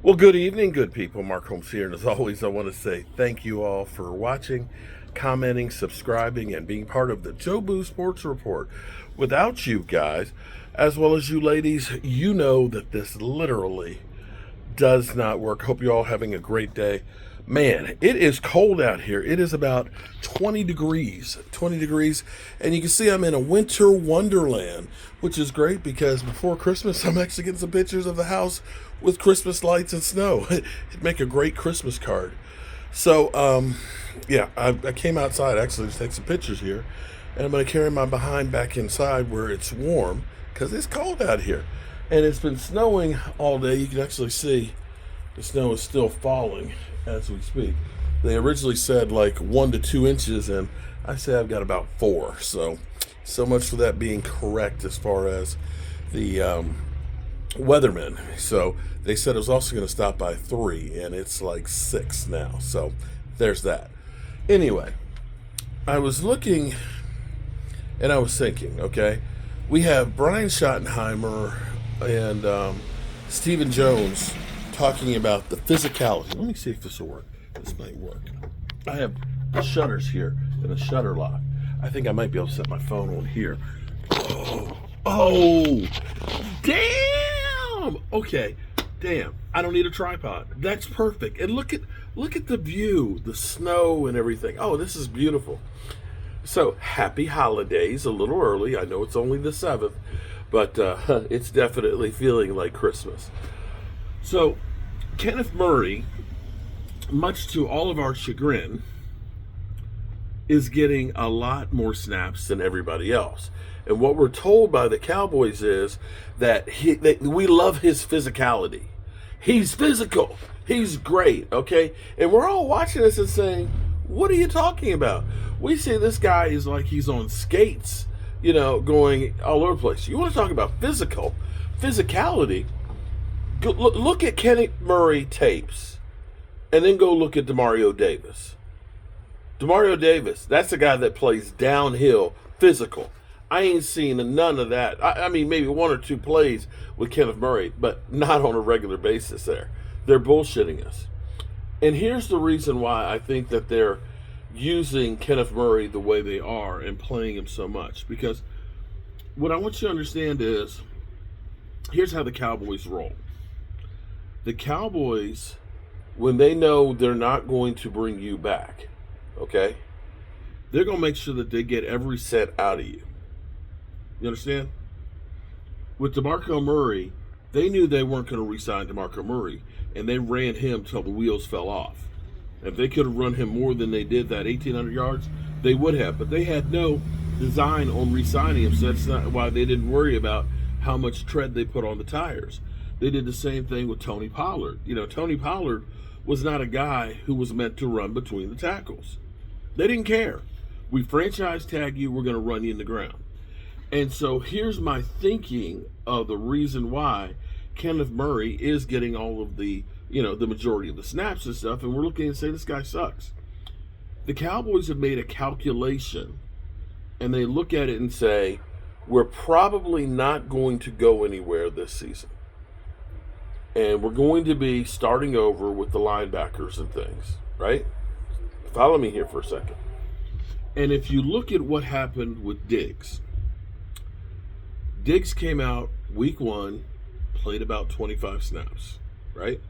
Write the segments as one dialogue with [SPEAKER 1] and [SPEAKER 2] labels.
[SPEAKER 1] Well, good evening, good people. Mark Holmes here, and as always, I want to say thank you all for watching, commenting, subscribing, and being part of the Joe Boo Sports Report. Without you guys, as well as you ladies, you know that this literally does not work. Hope you're all having a great day. Man, it is cold out here. It is about 20 degrees. 20 degrees. And you can see I'm in a winter wonderland, which is great because before Christmas, I'm actually getting some pictures of the house with Christmas lights and snow. It'd make a great Christmas card. So, yeah, I came outside actually to take some pictures here. And I'm going to carry my behind back inside where it's warm because it's cold out here. And it's been snowing all day. You can actually see the snow is still falling as we speak. They originally said like 1 to 2 inches, and I say I've got about 4. So much for that being correct as far as the weathermen. So they said it was also going to stop by 3, and it's like 6 now. So there's that. Anyway, I was looking and I was thinking, okay, we have Brian Schottenheimer and Stephen Jones talking about the physicality. Let me see if this will work. This might work. I have the shutters here and a shutter lock. I think I might be able to set my phone on here. Oh, damn. Okay, damn. I don't need a tripod. That's perfect. And look at the view, the snow and everything. Oh, this is beautiful. So happy holidays. A little early. I know it's only the 7th, but it's definitely feeling like Christmas. So Kenneth Murray, much to all of our chagrin, is getting a lot more snaps than everybody else. And what we're told by the Cowboys is that we love his physicality. He's physical. He's great, okay? And we're all watching this and saying, what are you talking about? We see this guy is like he's on skates, going all over the place. You want to talk about physicality? Look at Kenneth Murray tapes, and then go look at Demario Davis. Demario Davis, that's the guy that plays downhill, physical. I ain't seen none of that. I mean, maybe 1 or 2 plays with Kenneth Murray, but not on a regular basis there. They're bullshitting us. And here's the reason why I think that they're using Kenneth Murray the way they are and playing him so much. Because what I want you to understand is, here's how the Cowboys roll. The Cowboys, when they know they're not going to bring you back, okay, they're going to make sure that they get every cent out of you. You understand? With DeMarco Murray, they knew they weren't going to re-sign DeMarco Murray, and they ran him till the wheels fell off. If they could have run him more than they did, that 1,800 yards, they would have. But they had no design on re-signing him, so that's not why they didn't worry about how much tread they put on the tires. They did the same thing with Tony Pollard. Tony Pollard was not a guy who was meant to run between the tackles. They didn't care. We franchise tag you, we're going to run you in the ground. And so here's my thinking of the reason why Kenneth Murray is getting all of the, the majority of the snaps and stuff, and we're looking and saying this guy sucks. The Cowboys have made a calculation, and they look at it and say, we're probably not going to go anywhere this season. And we're going to be starting over with the linebackers and things, right? Follow me here for a second. And if you look at what happened with Diggs came out week 1, played about 25 snaps, right?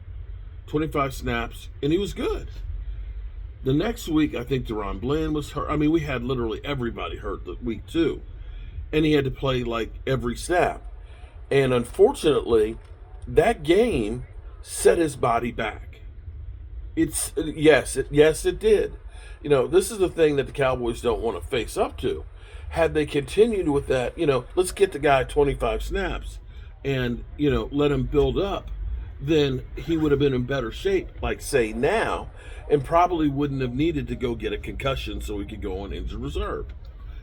[SPEAKER 1] 25 snaps, and he was good. The next week, I think Deron Bland was hurt. I mean, we had literally everybody hurt the week 2. And he had to play like every snap. And unfortunately, that game set his body back. Yes, it did. This is the thing that the Cowboys don't want to face up to. Had they continued with that, let's get the guy 25 snaps and, let him build up, then he would have been in better shape, like say now, and probably wouldn't have needed to go get a concussion so he could go on injured reserve.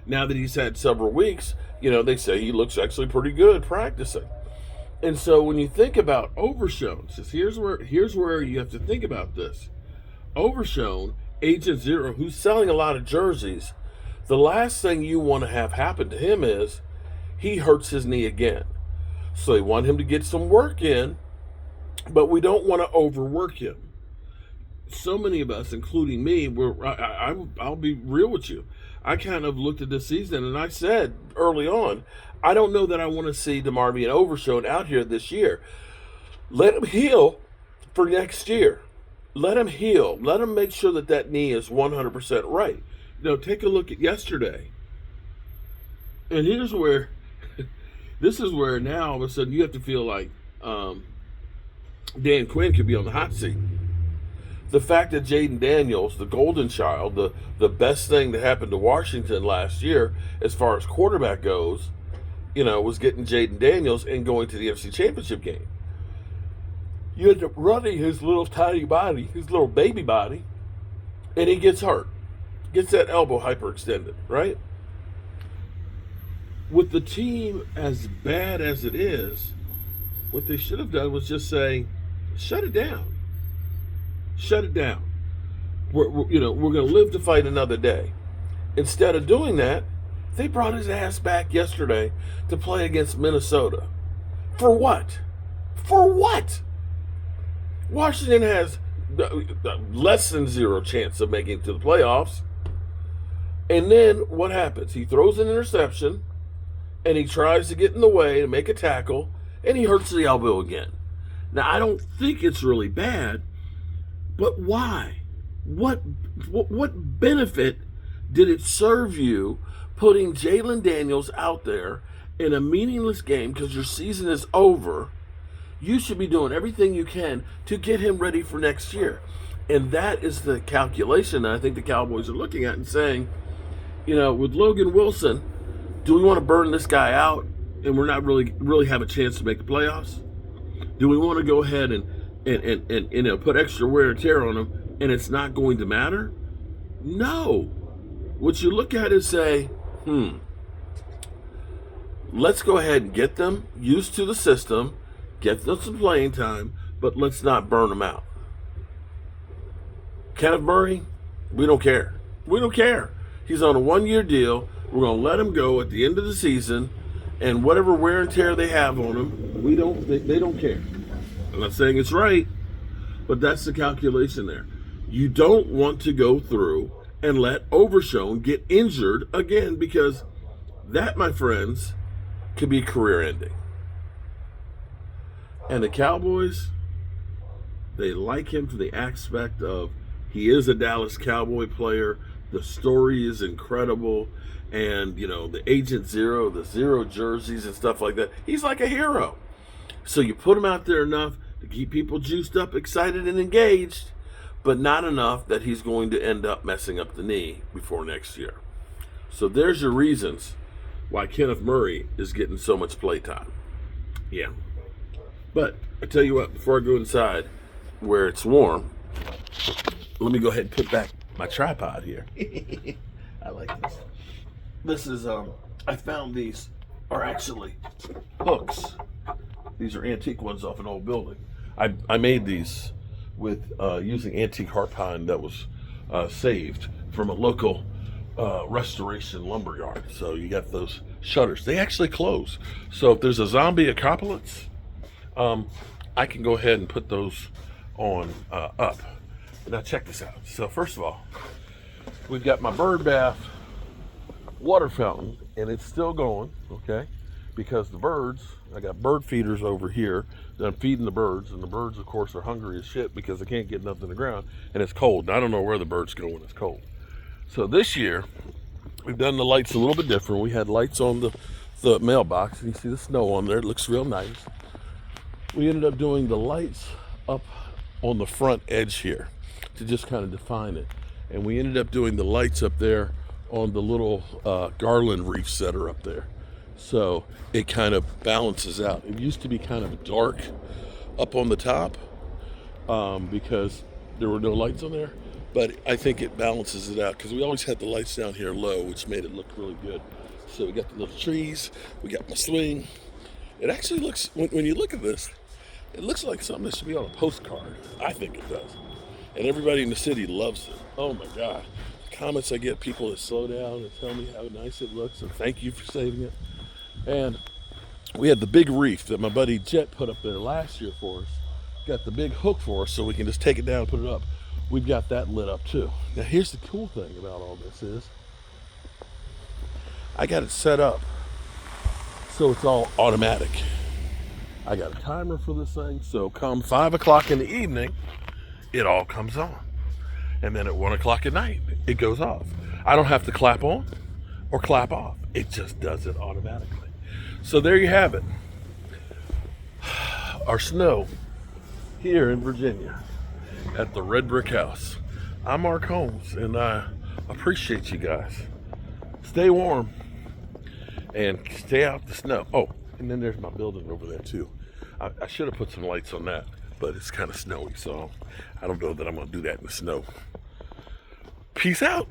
[SPEAKER 1] Now that he's had several weeks, they say he looks actually pretty good practicing. And so when you think about Overshown, here's where you have to think about this. Overshown, Agent Zero, who's selling a lot of jerseys, the last thing you want to have happen to him is he hurts his knee again. So they want him to get some work in but we don't want to overwork him. So many of us, including me, I'll be real with you. I kind of looked at this season and I said early on, I don't know that I want to see DeMarvion Overshown out here this year. Let him heal for next year. Let him heal. Let him make sure that knee is 100% right. Take a look at yesterday. And here's where, this is where now all of a sudden you have to feel like Dan Quinn could be on the hot seat. The fact that Jaden Daniels, the golden child, the best thing that happened to Washington last year as far as quarterback goes, was getting Jaden Daniels and going to the NFC Championship game. You end up running his little tiny body, his little baby body, and he gets hurt. Gets that elbow hyperextended, right? With the team as bad as it is, what they should have done was just say, shut it down. Shut it down. We're going to live to fight another day. Instead of doing that, they brought his ass back yesterday to play against Minnesota. For what? For what? Washington has less than zero chance of making it to the playoffs. And then what happens? He throws an interception, and he tries to get in the way to make a tackle, and he hurts the elbow again. Now, I don't think it's really bad, but why? What benefit did it serve you putting Jalen Daniels out there in a meaningless game because your season is over? You should be doing everything you can to get him ready for next year. And that is the calculation that I think the Cowboys are looking at and saying, with Logan Wilson, do we want to burn this guy out and we're not really have a chance to make the playoffs? Do we want to go ahead and put extra wear and tear on him and it's not going to matter? No. What you look at is say, let's go ahead and get them used to the system, get them some playing time, but let's not burn them out. Kenneth Murray, we don't care. We don't care. He's on a 1-year deal. We're going to let him go at the end of the season, and whatever wear and tear they have on him, they don't care. I'm not saying it's right, but that's the calculation there. You don't want to go through and let Overshown get injured again, because that, my friends, could be career ending. And the Cowboys, they like him from the aspect of he is a Dallas Cowboy player. The story is incredible. And, the Agent Zero, the Zero jerseys and stuff like that. He's like a hero. So you put him out there enough to keep people juiced up, excited, and engaged, but not enough that he's going to end up messing up the knee before next year. So there's your reasons why Kenneth Murray is getting so much playtime. Yeah. But I tell you what, before I go inside where it's warm, let me go ahead and put back my tripod here. I like this. This is, I found these are actually hooks. These are antique ones off an old building. I made these with using antique heart pine that was saved from a local restoration lumber yard. So you got those shutters. They actually close. So if there's a zombie apocalypse, I can go ahead and put those on up. Now check this out. So first of all, we've got my bird bath water fountain, and it's still going, okay? Because the birds, I got bird feeders over here that I'm feeding the birds, and the birds, of course, are hungry as shit because they can't get nothing in the ground, and it's cold. And I don't know where the birds go when it's cold. So this year, we've done the lights a little bit different. We had lights on the mailbox, and you see the snow on there. It looks real nice. We ended up doing the lights up on the front edge here to just kind of define it. And we ended up doing the lights up there on the little garland reefs that are up there. So it kind of balances out. It used to be kind of dark up on the top because there were no lights on there. But I think it balances it out because we always had the lights down here low, which made it look really good. So we got the little trees, we got my swing. It actually looks, when you look at this, it looks like something that should be on a postcard. I think it does. And everybody in the city loves it. Oh my God. The comments I get, people that slow down and tell me how nice it looks and thank you for saving it. And we had the big reef that my buddy Jet put up there last year for us. got the big hook for us so we can just take it down and put it up. We've got that lit up too. Now here's the cool thing about all this is I got it set up so it's all automatic. I got a timer for this thing, so come 5 o'clock in the evening, it all comes on. And then at 1 o'clock at night, it goes off. I don't have to clap on or clap off. It just does it automatically. So there you have it. Our snow here in Virginia at the Red Brick House. I'm Mark Holmes, and I appreciate you guys. Stay warm and stay out the snow. Oh, and then there's my building over there too. I should have put some lights on that, but it's kind of snowy, so I don't know that I'm going to do that in the snow. Peace out.